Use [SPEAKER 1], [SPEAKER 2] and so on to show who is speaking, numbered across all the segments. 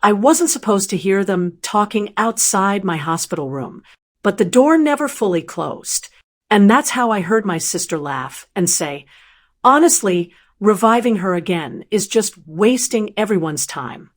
[SPEAKER 1] I wasn't supposed to hear them talking outside my hospital room, but the door never fully closed. And that's how I heard my sister laugh and say, honestly, reviving her again is just wasting everyone's time.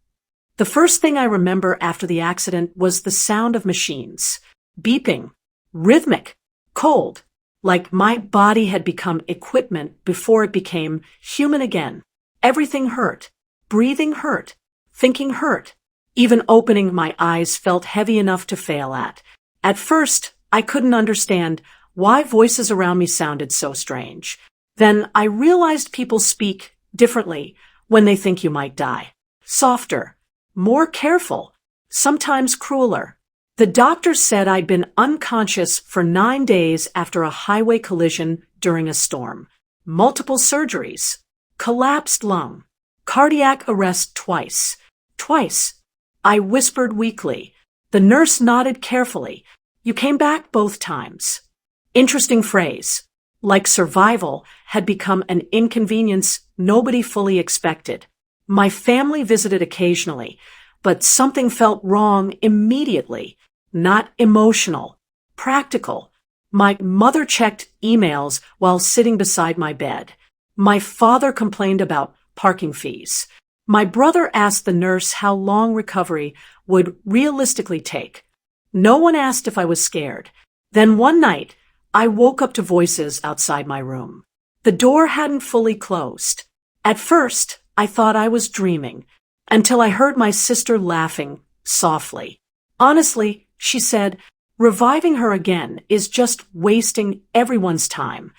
[SPEAKER 1] The first thing I remember after the accident was the sound of machines. Beeping. Rhythmic. Cold. Like my body had become equipment before it became human again. Everything hurt. Breathing hurt. Thinking hurt. Even opening my eyes felt heavy enough to fail at. At first, I couldn't understand why voices around me sounded so strange. Then I realized people speak differently when they think you might die. Softer. More careful. Sometimes crueler. The doctor said I'd been unconscious for 9 days after a highway collision during a storm. Multiple surgeries. Collapsed lung. Cardiac arrest twice. Twice. I whispered weakly. The nurse nodded carefully. You came back both times. Interesting phrase. Like survival had become an inconvenience nobody fully expected. My family visited occasionally, but something felt wrong immediately. Not emotional. Practical. My mother checked emails while sitting beside my bed. My father complained about parking fees. My brother asked the nurse how long recovery would realistically take. No one asked if I was scared. Then one night, I woke up to voices outside my room. The door hadn't fully closed. At first, I thought I was dreaming, until I heard my sister laughing softly. Honestly, she said, reviving her again is just wasting everyone's time.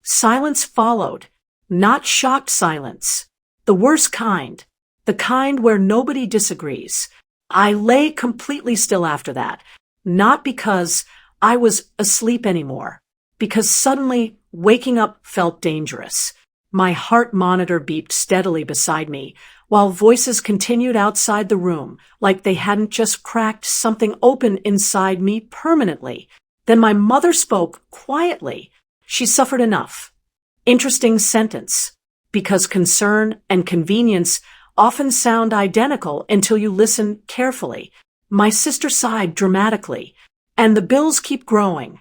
[SPEAKER 1] Silence followed, not shocked silence. The worst kind, the kind where nobody disagrees. I lay completely still after that, not because I was asleep anymore, because suddenly waking up felt dangerous. My heart monitor beeped steadily beside me, while voices continued outside the room, like they hadn't just cracked something open inside me permanently. Then my mother spoke quietly. She suffered enough. Interesting sentence. Because concern and convenience often sound identical until you listen carefully. My sister sighed dramatically, and the bills keep growing.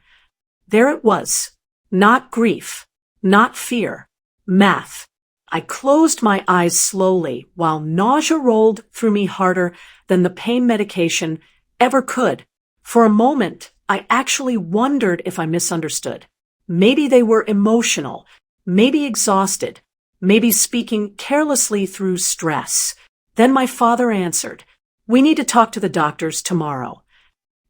[SPEAKER 1] There it was. Not grief, not fear, math. I closed my eyes slowly while nausea rolled through me harder than the pain medication ever could. For a moment, I actually wondered if I misunderstood. Maybe they were emotional, maybe exhausted, maybe speaking carelessly through stress. Then my father answered, "We need to talk to the doctors tomorrow."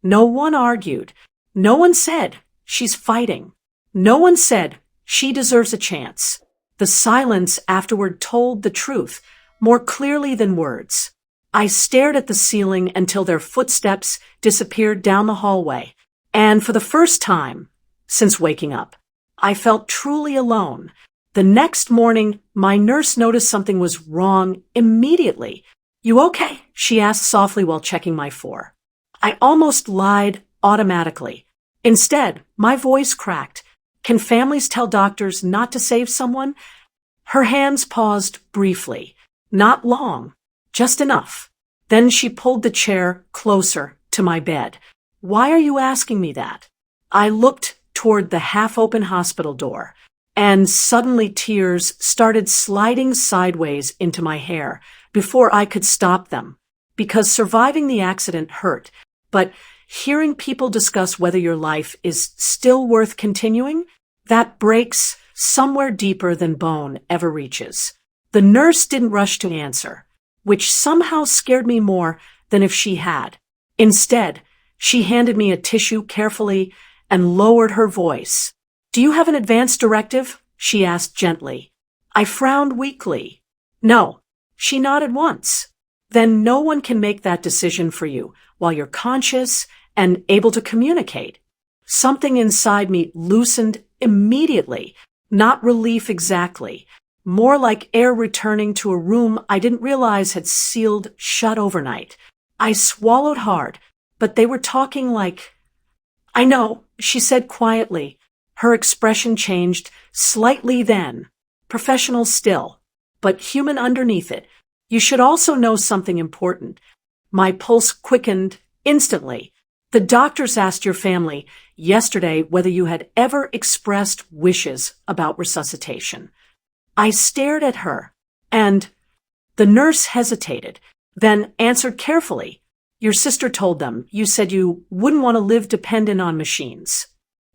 [SPEAKER 1] No one argued. No one said, "She's fighting." No one said, "She deserves a chance." The silence afterward told the truth more clearly than words. I stared at the ceiling until their footsteps disappeared down the hallway, and for the first time since waking up, I felt truly alone. The next morning, my nurse noticed something was wrong immediately. "You okay?" she asked softly while checking my IV. I almost lied automatically. Instead, my voice cracked. "Can families tell doctors not to save someone?" Her hands paused briefly. Not long, just enough. Then she pulled the chair closer to my bed. "Why are you asking me that?" I looked toward the half-open hospital door, and suddenly tears started sliding sideways into my hair before I could stop them. Because surviving the accident hurt, but hearing people discuss whether your life is still worth continuing, that breaks somewhere deeper than bone ever reaches. The nurse didn't rush to answer, which somehow scared me more than if she had. Instead, she handed me a tissue carefully and lowered her voice. "Do you have an advance directive?" she asked gently. I frowned weakly. "No." She nodded once. "Then no one can make that decision for you while you're conscious and able to communicate." Something inside me loosened immediately, not relief exactly, more like air returning to a room I didn't realize had sealed shut overnight. I swallowed hard, but they were talking like... "I know," she said quietly. Her expression changed slightly then, professional still, but human underneath it. "You should also know something important. My pulse quickened instantly. The doctors asked your family yesterday whether you had ever expressed wishes about resuscitation. I stared at her, and the nurse hesitated, then answered carefully. Your sister told them you said you wouldn't want to live dependent on machines.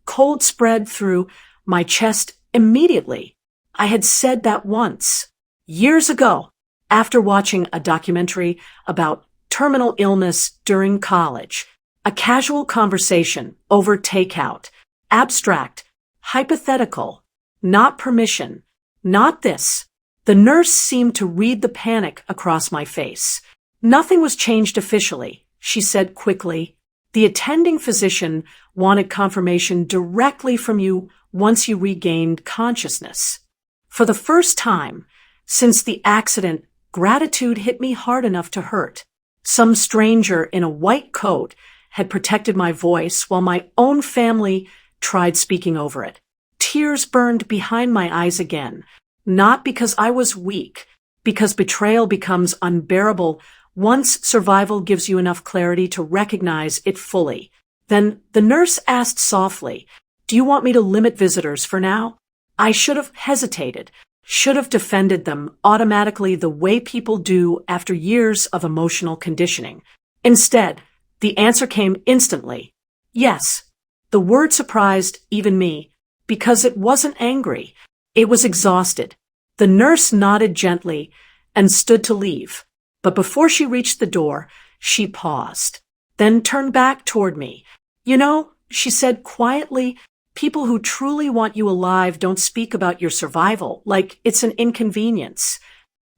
[SPEAKER 1] Cold spread through my chest immediately. I had said that once, years ago, after watching a documentary about terminal illness during college. A casual conversation over takeout, abstract, hypothetical, not permission, not this. The nurse seemed to read the panic across my face. Nothing was changed officially, she said quickly. The attending physician wanted confirmation directly from you once you regained consciousness. For the first time since the accident, gratitude hit me hard enough to hurt. Some stranger in a white coat had protected my voice while my own family tried speaking over it. Tears burned behind my eyes again, not because I was weak, because betrayal becomes unbearable once survival gives you enough clarity to recognize it fully. Then the nurse asked softly, "Do you want me to limit visitors for now?" I should have hesitated, should have defended them automatically the way people do after years of emotional conditioning. Instead, the answer came instantly. Yes. The word surprised even me, because it wasn't angry. It was exhausted. The nurse nodded gently and stood to leave. But before she reached the door, she paused, then turned back toward me. You know, she said quietly, people who truly want you alive don't speak about your survival like it's an inconvenience.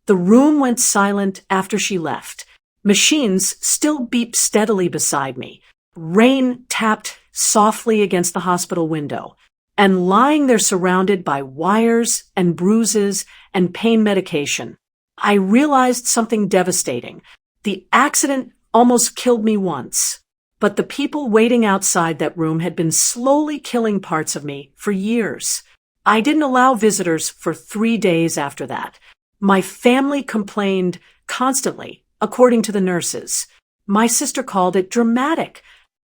[SPEAKER 1] The room went silent after she left. Machines still beeped steadily beside me. Rain tapped softly against the hospital window. And lying there surrounded by wires and bruises and pain medication, I realized something devastating. The accident almost killed me once, but the people waiting outside that room had been slowly killing parts of me for years. I didn't allow visitors for 3 days after that. My family complained constantly, according to the nurses. My sister called it dramatic.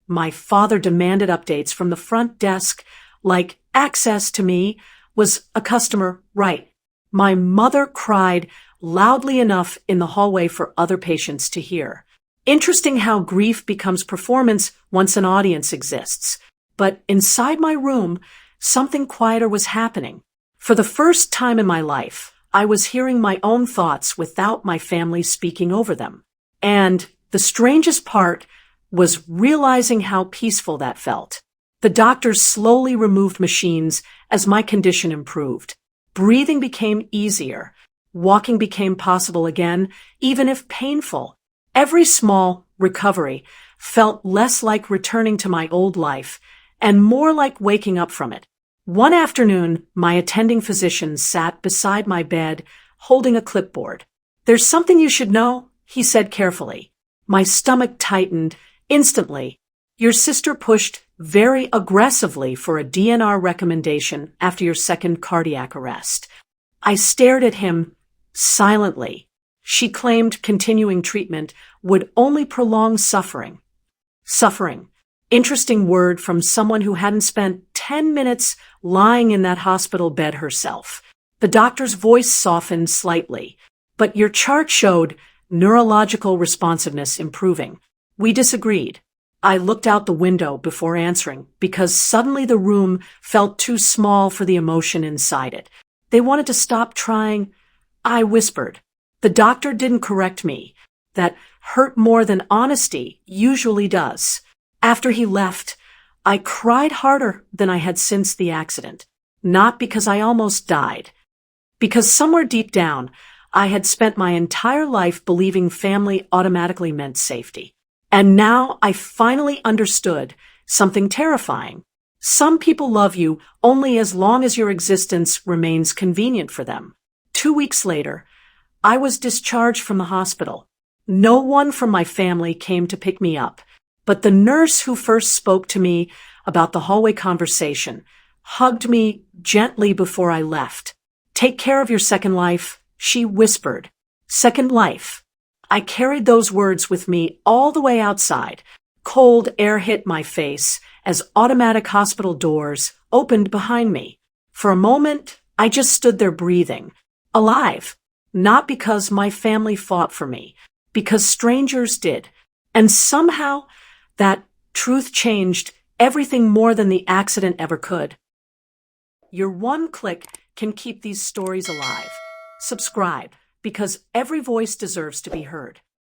[SPEAKER 1] My father demanded updates from the front desk, like access to me was a customer right. My mother cried loudly enough in the hallway for other patients to hear. Interesting how grief becomes performance once an audience exists. But inside my room, something quieter was happening. For the first time in my life, I was hearing my own thoughts without my family speaking over them. And the strangest part was realizing how peaceful that felt. The doctors slowly removed machines as my condition improved. Breathing became easier. Walking became possible again, even if painful. Every small recovery felt less like returning to my old life and more like waking up from it. One afternoon, my attending physician sat beside my bed, holding a clipboard. "There's something you should know," he said carefully. My stomach tightened instantly. "Your sister pushed very aggressively for a DNR recommendation after your second cardiac arrest." I stared at him silently. She claimed continuing treatment would only prolong suffering. Suffering. Interesting word from someone who hadn't spent 10 minutes lying in that hospital bed herself. The doctor's voice softened slightly. "But your chart showed neurological responsiveness improving." We disagreed. I looked out the window before answering because suddenly the room felt too small for the emotion inside it. "They wanted to stop trying," I whispered. The doctor didn't correct me. That hurt more than honesty usually does. After he left, I cried harder than I had since the accident. Not because I almost died. Because somewhere deep down, I had spent my entire life believing family automatically meant safety. And now I finally understood something terrifying. Some people love you only as long as your existence remains convenient for them. 2 weeks later, I was discharged from the hospital. No one from my family came to pick me up, but the nurse who first spoke to me about the hallway conversation hugged me gently before I left. "Take care of your second life," she whispered. Second life. I carried those words with me all the way outside. Cold air hit my face as automatic hospital doors opened behind me. For a moment, I just stood there breathing, alive, not because my family fought for me, because strangers did. And somehow, that truth changed everything more than the accident ever could. Your one click can keep these stories alive. Subscribe, because every voice deserves to be heard.